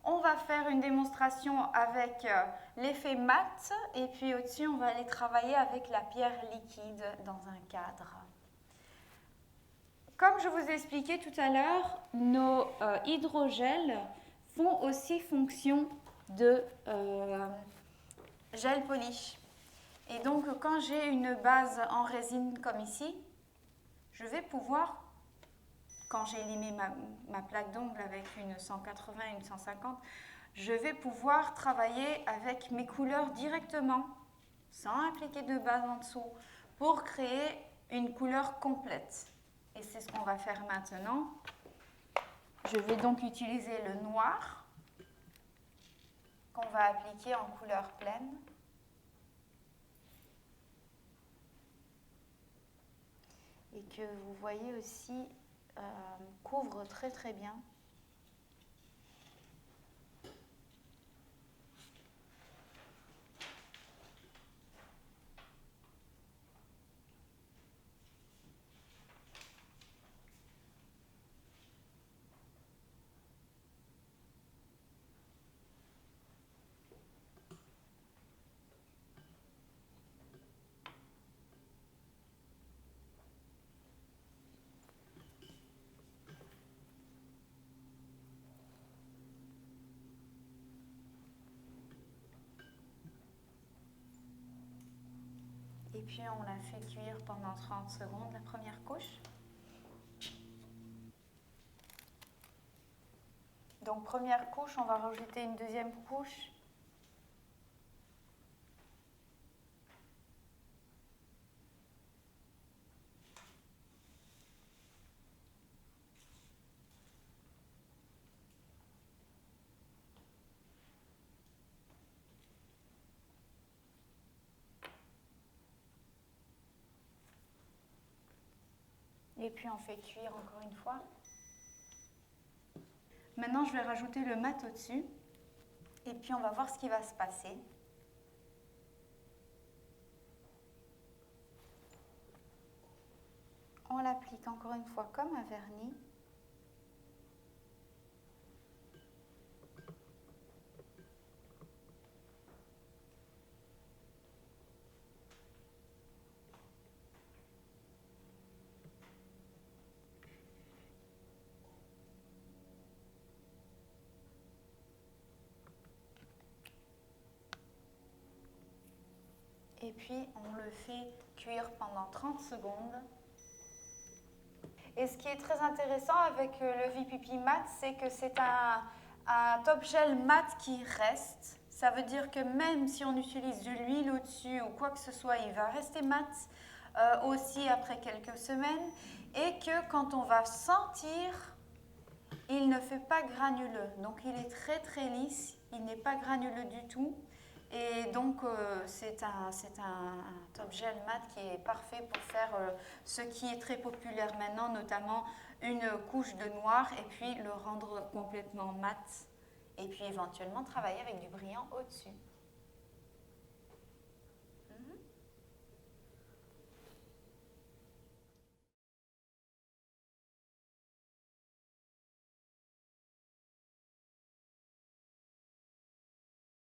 On va faire une démonstration avec l'effet mat et puis au-dessus, on va aller travailler avec la pierre liquide dans un cadre. Comme je vous ai expliqué tout à l'heure, nos hydrogels font aussi fonction de gel poli. Et donc, quand j'ai une base en résine comme ici, je vais pouvoir, quand j'ai limé ma plaque d'ongle avec une 180 et une 150, je vais pouvoir travailler avec mes couleurs directement, sans appliquer de base en dessous, pour créer une couleur complète. Et c'est ce qu'on va faire maintenant. Je vais donc utiliser le noir qu'on va appliquer en couleur pleine. Et que vous voyez aussi couvre très très bien. Et puis on la fait cuire pendant 30 secondes, la première couche. Donc première couche, on va rajouter une deuxième couche. Et puis on fait cuire encore une fois. Maintenant, je vais rajouter le mat au-dessus. Et puis on va voir ce qui va se passer. On l'applique encore une fois comme un vernis. Et puis on le fait cuire pendant 30 secondes. Et ce qui est très intéressant avec le VPP mat, c'est que c'est un top gel mat qui reste. Ça veut dire que même si on utilise de l'huile au-dessus ou quoi que ce soit, il va rester mat aussi après quelques semaines. Et que quand on va sentir, il ne fait pas granuleux. Donc il est très très lisse, il n'est pas granuleux du tout. Et donc, c'est un top gel mat qui est parfait pour faire ce qui est très populaire maintenant, notamment une couche de noir et puis le rendre complètement mat. Et puis éventuellement travailler avec du brillant au-dessus.